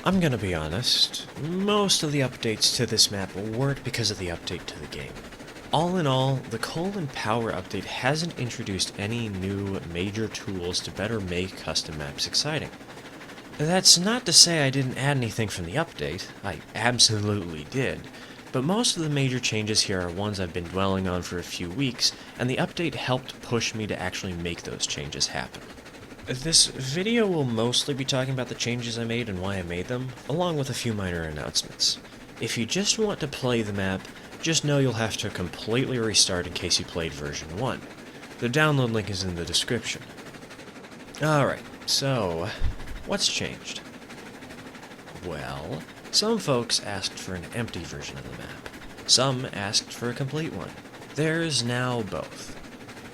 I'm gonna be honest, most of the updates to this map weren't because of the update to the game. All in all, the Coal and Power update hasn't introduced any new major tools to better make custom maps exciting. That's not to say I didn't add anything from the update, I absolutely did, but most of the major changes here are ones I've been dwelling on for a few weeks, and the update helped push me to actually make those changes happen. This video will mostly be talking about the changes I made and why I made them, along with a few minor announcements. If you just want to play the map, just know you'll have to completely restart in case you played version 1. The download link is in the description. Alright, so what's changed? Well, some folks asked for an empty version of the map. Some asked for a complete one. There's now both.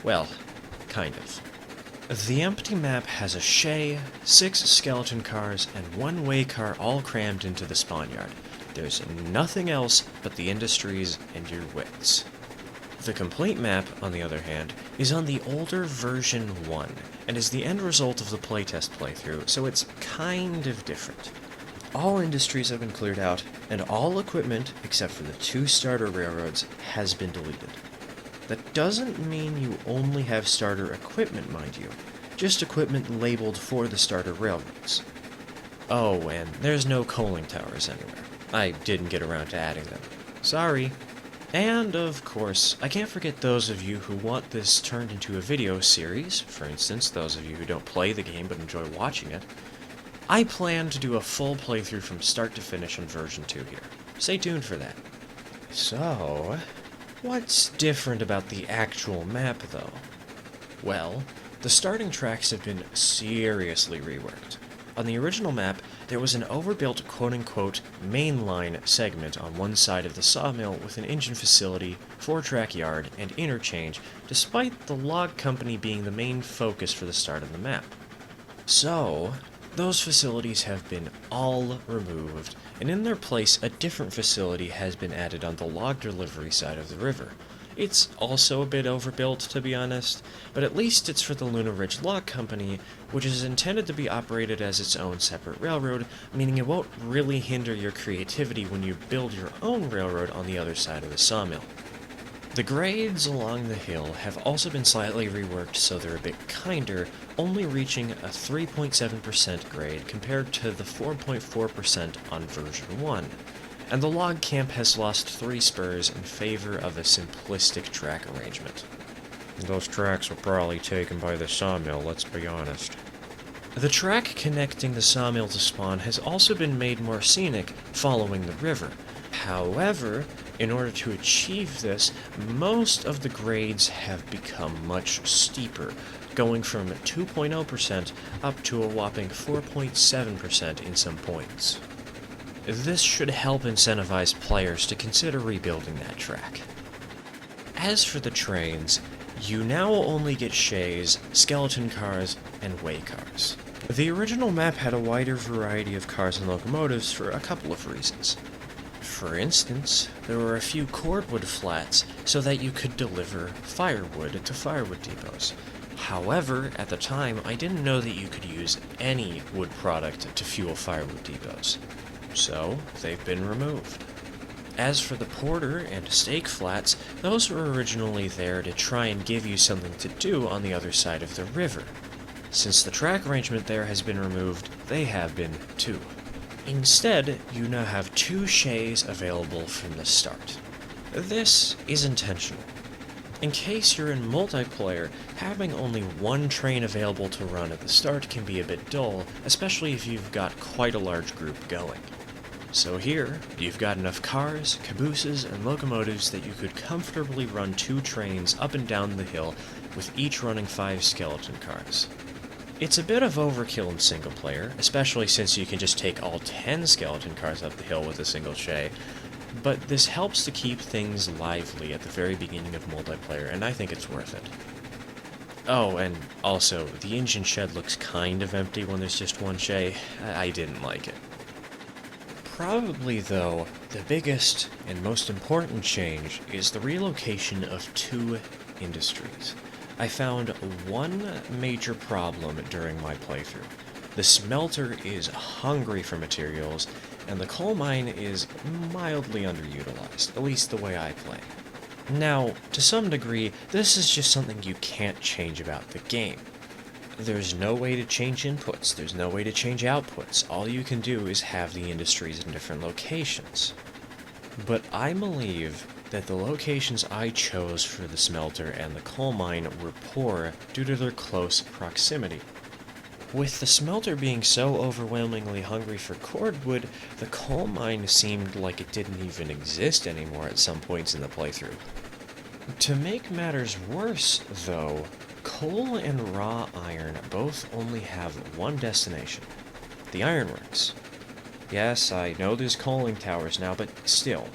Well, kind of. The empty map has a Shay, 6 skeleton cars, and 1 way car all crammed into the spawn yard. There's nothing else but the industries and your wits. The complete map, on the other hand, is on the older version 1, and is the end result of the playtest playthrough, so it's kind of different. All industries have been cleared out, and all equipment, except for the 2 starter railroads, has been deleted. That doesn't mean you only have starter equipment, mind you, just equipment labeled for the starter railroads. Oh, and there's no coaling towers anywhere. I didn't get around to adding them. Sorry. And, of course, I can't forget those of you who want this turned into a video series, for instance, those of you who don't play the game but enjoy watching it. I plan to do a full playthrough from start to finish on version 2 here. Stay tuned for that. So, what's different about the actual map, though? Well, the starting tracks have been seriously reworked. On the original map, there was an overbuilt quote-unquote mainline segment on one side of the sawmill with an engine facility, 4-track yard, and interchange, despite the log company being the main focus for the start of the map. So, those facilities have been all removed, and in their place a different facility has been added on the log delivery side of the river. It's also a bit overbuilt, to be honest, but at least it's for the Luna Ridge Log Company, which is intended to be operated as its own separate railroad, meaning it won't really hinder your creativity when you build your own railroad on the other side of the sawmill. The grades along the hill have also been slightly reworked so they're a bit kinder, only reaching a 3.7% grade compared to the 4.4% on version 1. And the log camp has lost 3 spurs in favor of a simplistic track arrangement. Those tracks were probably taken by the sawmill, let's be honest. The track connecting the sawmill to spawn has also been made more scenic following the river. However, in order to achieve this, most of the grades have become much steeper, going from 2.0% up to a whopping 4.7% in some points. This should help incentivize players to consider rebuilding that track. As for the trains, you now only get Shays, skeleton cars, and way cars. The original map had a wider variety of cars and locomotives for a couple of reasons. For instance, there were a few cordwood flats so that you could deliver firewood to firewood depots. However, at the time, I didn't know that you could use any wood product to fuel firewood depots. So, they've been removed. As for the porter and stake flats, those were originally there to try and give you something to do on the other side of the river. Since the track arrangement there has been removed, they have been too. Instead, you now have 2 shays available from the start. This is intentional. In case you're in multiplayer, having only 1 train available to run at the start can be a bit dull, especially if you've got quite a large group going. So here, you've got enough cars, cabooses, and locomotives that you could comfortably run 2 trains up and down the hill, with each running 5 skeleton cars. It's a bit of overkill in single player, especially since you can just take all 10 skeleton cars up the hill with a single shay, but this helps to keep things lively at the very beginning of multiplayer, and I think it's worth it. Oh, and also, the engine shed looks kind of empty when there's just 1 shay. I didn't like it. Probably, though, the biggest and most important change is the relocation of 2 industries. I found one major problem during my playthrough. The smelter is hungry for materials, and the coal mine is mildly underutilized, at least the way I play. Now, to some degree, this is just something you can't change about the game. There's no way to change inputs, there's no way to change outputs. All you can do is have the industries in different locations. But I believe that the locations I chose for the smelter and the coal mine were poor due to their close proximity. With the smelter being so overwhelmingly hungry for cordwood, the coal mine seemed like it didn't even exist anymore at some points in the playthrough. To make matters worse, though, coal and raw iron both only have one destination: the ironworks. Yes, I know there's coaling towers now, but still,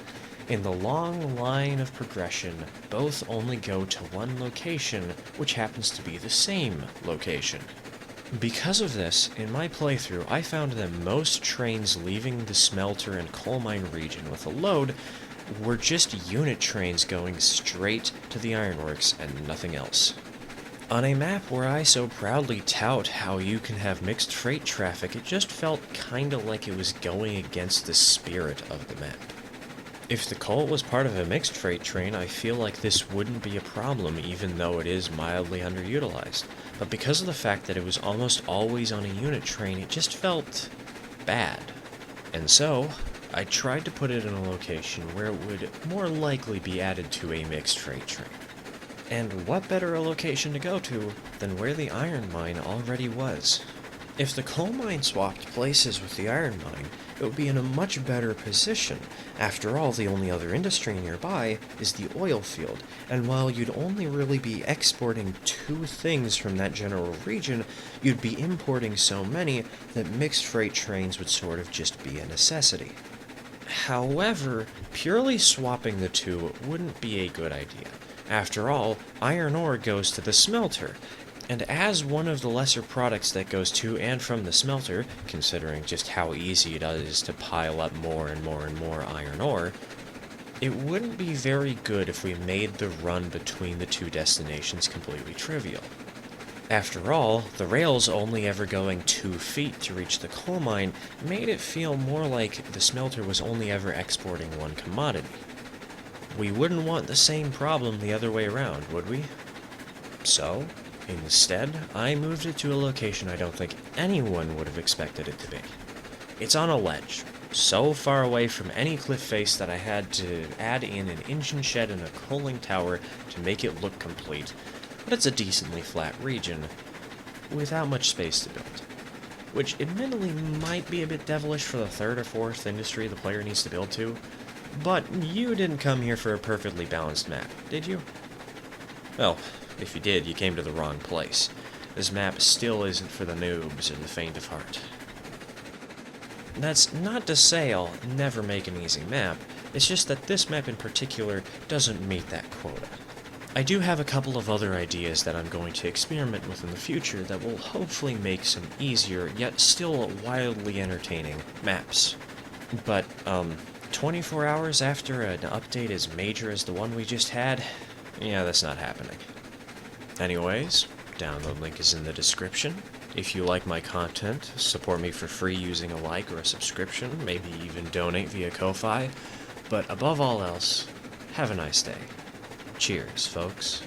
in the long line of progression, both only go to one location, which happens to be the same location. Because of this, in my playthrough, I found that most trains leaving the smelter and coal mine region with a load were just unit trains going straight to the ironworks and nothing else. On a map where I so proudly tout how you can have mixed freight traffic, it just felt kinda like it was going against the spirit of the map. If the coal was part of a mixed freight train, I feel like this wouldn't be a problem even though it is mildly underutilized. But because of the fact that it was almost always on a unit train, it just felt bad. And so, I tried to put it in a location where it would more likely be added to a mixed freight train. And what better a location to go to than where the iron mine already was? If the coal mine swapped places with the iron mine, it would be in a much better position. After all, the only other industry nearby is the oil field, and while you'd only really be exporting 2 things from that general region, you'd be importing so many that mixed freight trains would sort of just be a necessity. However, purely swapping the two wouldn't be a good idea. After all, iron ore goes to the smelter, and as one of the lesser products that goes to and from the smelter, considering just how easy it is to pile up more and more and more iron ore, it wouldn't be very good if we made the run between the two destinations completely trivial. After all, the rails only ever going 2 feet to reach the coal mine made it feel more like the smelter was only ever exporting one commodity. We wouldn't want the same problem the other way around, would we? So, instead, I moved it to a location I don't think anyone would have expected it to be. It's on a ledge, so far away from any cliff face that I had to add in an engine shed and a coaling tower to make it look complete, but it's a decently flat region, without much space to build. Which admittedly might be a bit devilish for the 3rd or 4th industry the player needs to build to, but you didn't come here for a perfectly balanced map, did you? Well, if you did, you came to the wrong place. This map still isn't for the noobs or the faint of heart. That's not to say I'll never make an easy map, it's just that this map in particular doesn't meet that quota. I do have a couple of other ideas that I'm going to experiment with in the future that will hopefully make some easier, yet still wildly entertaining maps. But, 24 hours after an update as major as the one we just had? Yeah, that's not happening. Anyways, download link is in the description. If you like my content, support me for free using a like or a subscription, maybe even donate via Ko-Fi. But above all else, have a nice day. Cheers, folks.